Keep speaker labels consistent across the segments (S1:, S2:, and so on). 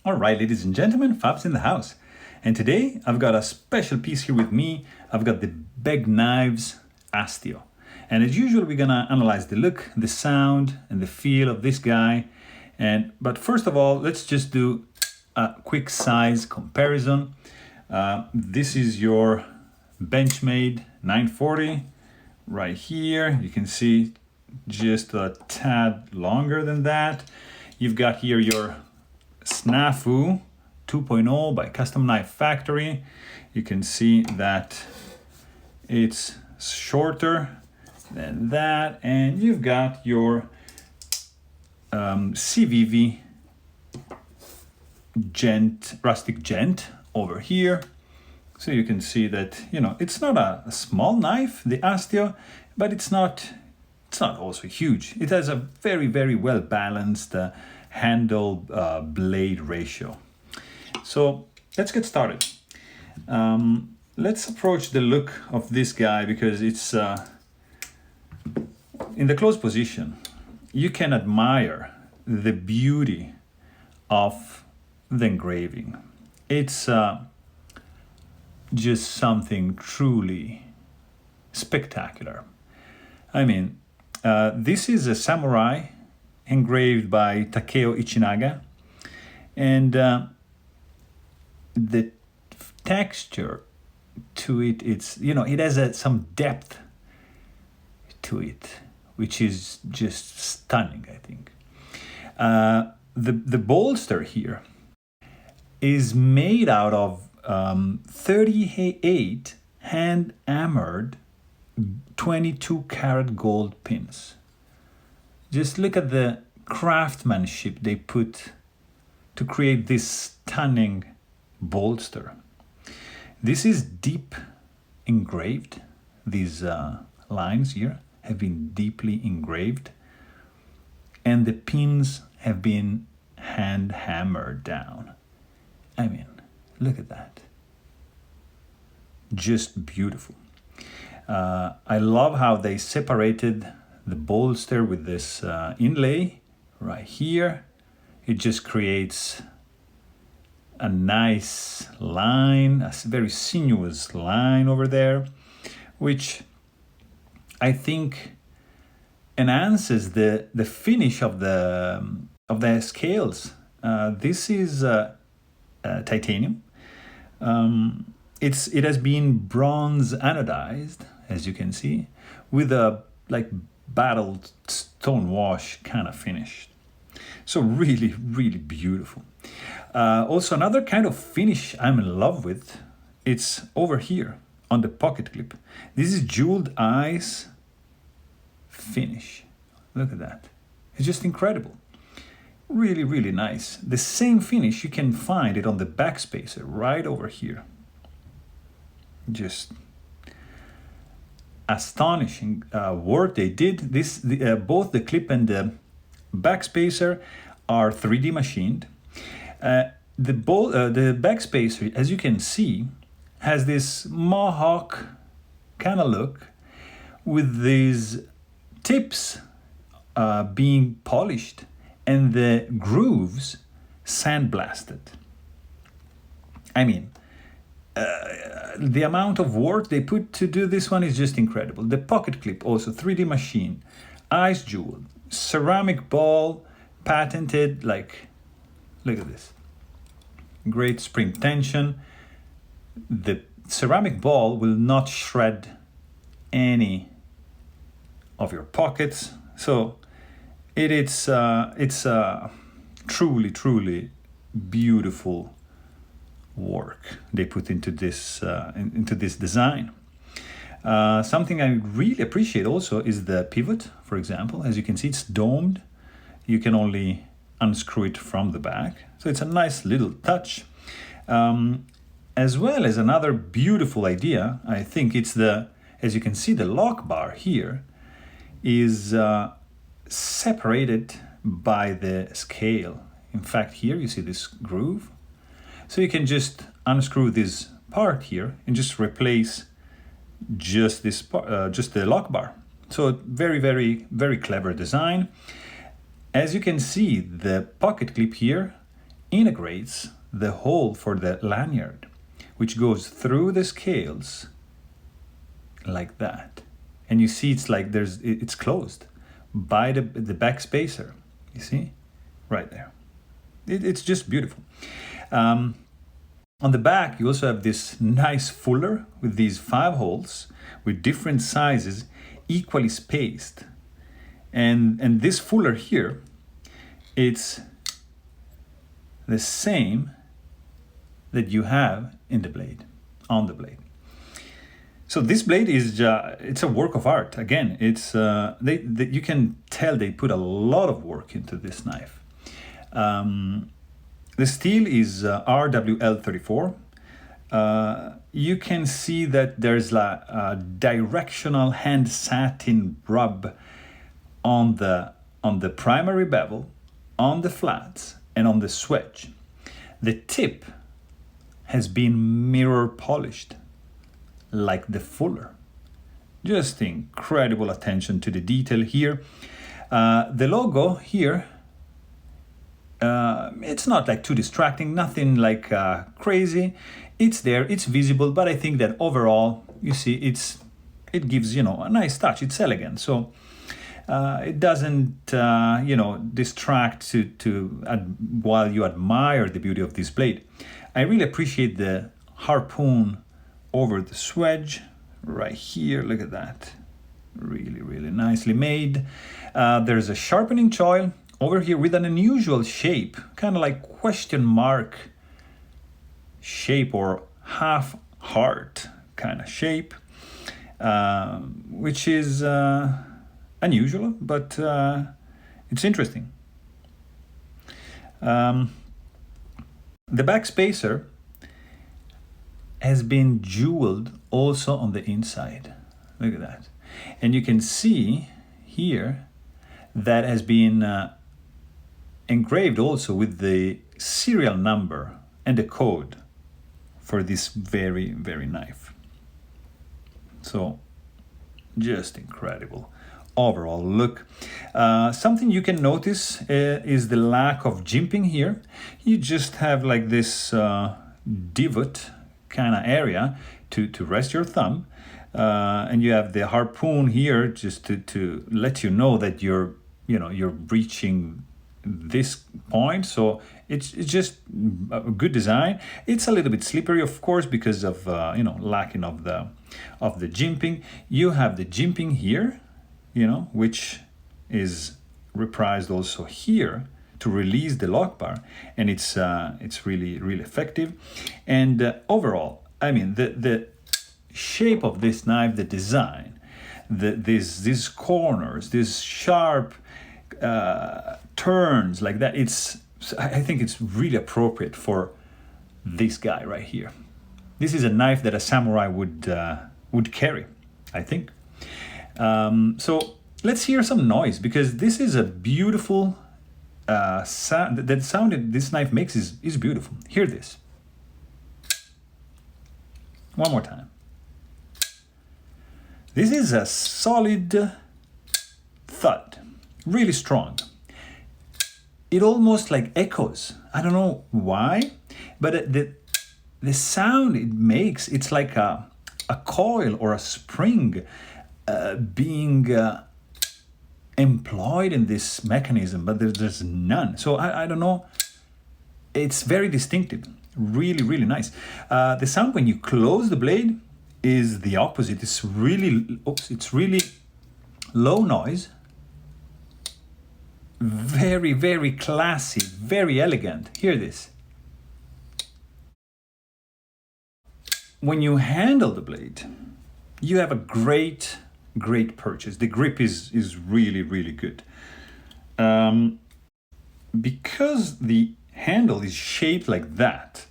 S1: All right, ladies and gentlemen, Fab's in the house. And today I've got a special piece here with me. I've got the Begg Knives Astio. And as usual, we're gonna analyze the look, the sound, and the feel of this guy. But first of all, let's just do a quick size comparison. This is your Benchmade 940 right here. You can see just a tad longer than that. You've got here your Snafu 2.0 by Custom Knife Factory. You can see that it's shorter than that, and you've got your CVV rustic gent over here. So you can see that, you know, it's not a small knife, the Astio, but it's not also huge. It has a very, very well balanced handle blade ratio. So let's get started. Let's approach the look of this guy because it's in the close position. You can admire the beauty of the engraving. It's just something truly spectacular. I mean, this is a samurai engraved by Takeo Ichinaga, and the texture to it, it's, you know, it has some depth to it, which is just stunning, I think. The bolster here is made out of 38 hand hammered 22 karat gold pins. Just look at the craftsmanship they put to create this stunning bolster. This is deep engraved. These lines here have been deeply engraved, and the pins have been hand hammered down. I mean, look at that. Just beautiful. I love how they separated the bolster with this inlay right here. It just creates a nice line, a very sinuous line over there, which I think enhances the finish of the scales. This is titanium. It has been bronze anodized, as you can see, with a like battled stone wash kind of finish. So really, really beautiful. Also, another kind of finish I'm in love with, it's over here on the pocket clip. This is jeweled eyes finish. Look at that. It's just incredible. Really, really nice. The same finish, you can find it on the backspacer right over here. Just astonishing work they did. Both the clip and the backspacer are 3D machined. The backspacer, as you can see, has this mohawk kind of look with these tips being polished and the grooves sandblasted. I mean, the amount of work they put to do this one is just incredible. The pocket clip also 3D machine, eyes jeweled, ceramic ball, patented, like, look at this. Great spring tension. The ceramic ball will not shred any of your pockets. So it's truly, truly beautiful work they put into this design. Something I really appreciate also is the pivot, for example. As you can see, it's domed. You can only unscrew it from the back. So it's a nice little touch. As well as another beautiful idea, I think it's as you can see, the lock bar here is separated by the scale. In fact, here you see this groove. So you can just unscrew this part here and just replace just this just the lock bar. So very, very, very clever design. As you can see, the pocket clip here integrates the hole for the lanyard, which goes through the scales like that. And you see it's like it's closed by the back spacer. You see? Right there. It's just beautiful. On the back, you also have this nice fuller with these 5 holes with different sizes, equally spaced. And this fuller here, it's the same that you have in the blade, on the blade. So this blade is it's a work of art. Again, it's you can tell they put a lot of work into this knife. The steel is RWL34. You can see that there's a directional hand satin rub on the primary bevel, on the flats, and on the swedge. The tip has been mirror polished, like the fuller. Just incredible attention to the detail here. The logo here, it's not like too distracting, nothing like crazy. It's there, it's visible, but I think that overall, you see, it gives, a nice touch. It's elegant, so it doesn't, distract while you admire the beauty of this blade. I really appreciate the harpoon over the swedge right here. Look at that. Really, really nicely made. There's a sharpening choil over here with an unusual shape, kind of like question mark shape or half heart kind of shape, which is unusual, but it's interesting. The back spacer has been jeweled also on the inside. Look at that. And you can see here that has been engraved also with the serial number and the code for this very, very knife. So just incredible overall look. Something you can notice is the lack of jimping here. You just have like this divot kind of area to rest your thumb, and you have the harpoon here just to let you know that you're reaching this point. So it's just a good design. It's a little bit slippery, of course, because of lacking of the jimping. You have the jimping here, which is reprised also here to release the lock bar, and it's really, really effective. And overall, I mean, the shape of this knife, the design, these corners, these sharp turns like that, I think it's really appropriate for this guy right here. This is a knife that a samurai would carry, I think. So let's hear some noise, because this is a beautiful sound. The sound that this knife makes is beautiful. Hear this. One more time. This is a solid thud, really strong. It almost like echoes. I don't know why, but the sound it makes, it's like a coil or a spring being employed in this mechanism, but there's none. So I don't know. It's very distinctive. Really, really nice. The sound when you close the blade is the opposite. It's really low noise. Very, very classy, very elegant. Hear this. When you handle the blade, you have a great purchase. The grip is really, really good. Because the handle is shaped like that,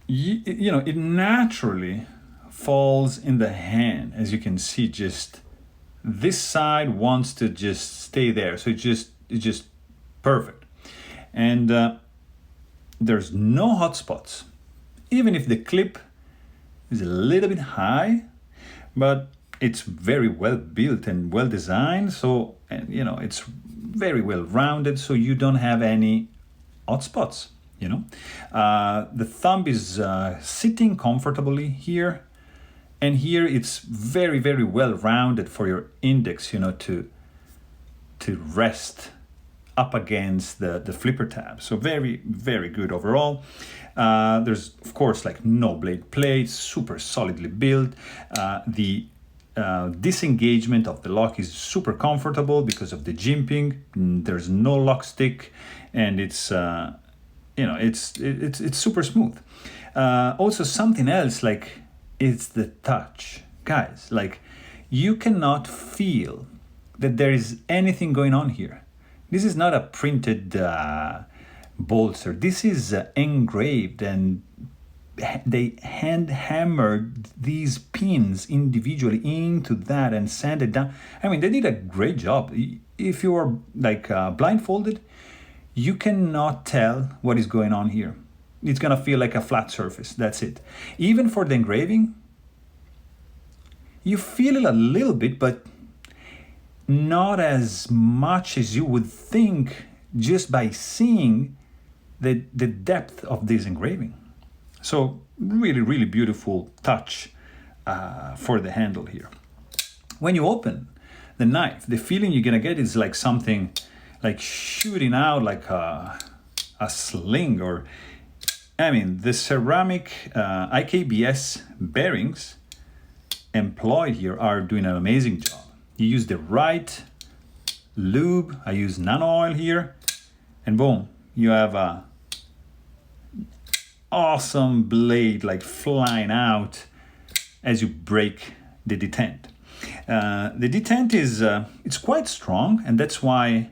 S1: it naturally falls in the hand. As you can see, just this side wants to just stay there, so it's just perfect. And there's no hot spots, even if the clip is a little bit high, but it's very well built and well designed. So, it's very well rounded, so you don't have any hot spots. you know. The thumb is sitting comfortably here, and here it's very, very well rounded for your index, you know, to rest up against the flipper tab. So very, very good overall. There's of course like no blade plate, super solidly built. The disengagement of the lock is super comfortable because of the jimping. There's no lock stick, and it's you know, it's super smooth. Also something else, like, it's the touch, guys. Like, you cannot feel that there is anything going on here. This is not a printed bolster. This is engraved, and they hand hammered these pins individually into that and sanded down. I mean, they did a great job. If you are like blindfolded, you cannot tell what is going on here. It's gonna feel like a flat surface, that's it. Even for the engraving, you feel it a little bit, but not as much as you would think just by seeing the depth of this engraving. So really, really beautiful touch for the handle here. When you open the knife, the feeling you're gonna get is like something like shooting out like a sling, or, I mean, the ceramic IKBS bearings employed here are doing an amazing job. You use the right lube. I use nano oil here, and boom, you have a awesome blade like flying out as you break the detent. The detent is it's quite strong, and that's why,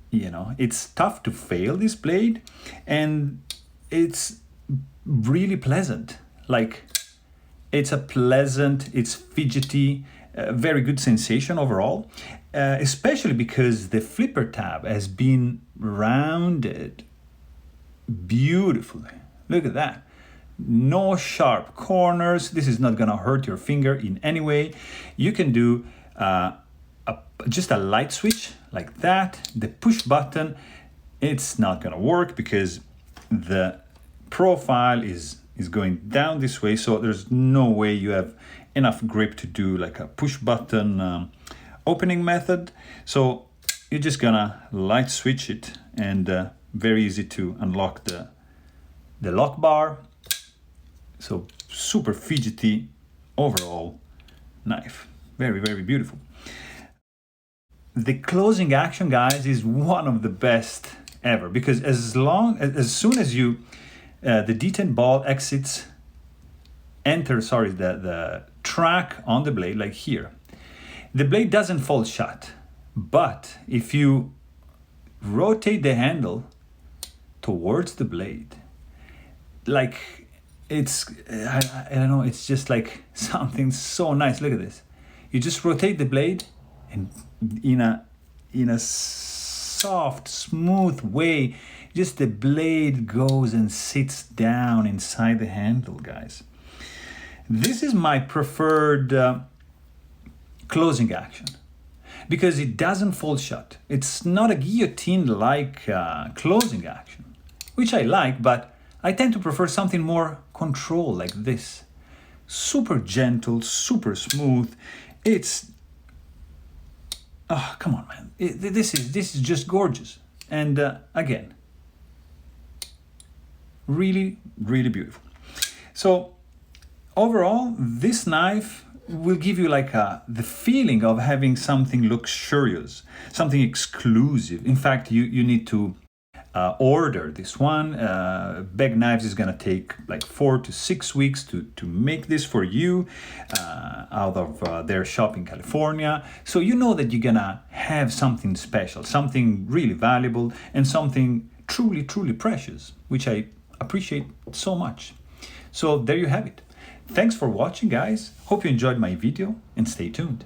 S1: you know, it's tough to fail this blade, and it's really pleasant. Like, it's a pleasant, it's fidgety, very good sensation overall, especially because the flipper tab has been rounded beautifully. Look at that. No sharp corners. This is not gonna hurt your finger in any way. You can do just a light switch like that. The push button, it's not gonna work because the profile is going down this way, so there's no way you have enough grip to do like a push button opening method. So you're just gonna light switch it, and very easy to unlock the lock bar. So super fidgety overall knife. Very, very beautiful. The closing action, guys, is one of the best ever, because as soon as you the detent ball enters the track on the blade, like here, the blade doesn't fall shut, but if you rotate the handle towards the blade, like, it's I don't know, it's just like something so nice. Look at this. You just rotate the blade, and in a soft, smooth way, just the blade goes and sits down inside the handle, guys. This is my preferred closing action, because it doesn't fall shut. It's not a guillotine-like closing action, which I like, but I tend to prefer something more controlled like this. Super gentle, super smooth. It's, oh, come on, man. This is just gorgeous. And again, really, really beautiful. So overall, this knife will give you like the feeling of having something luxurious, something exclusive. In fact, you need to order this one. Begg Knives is gonna take like 4 to 6 weeks to make this for you out of their shop in California. So you know that you're gonna have something special, something really valuable, and something truly, truly precious, which I appreciate so much. So there you have it. Thanks for watching, guys. Hope you enjoyed my video, and stay tuned.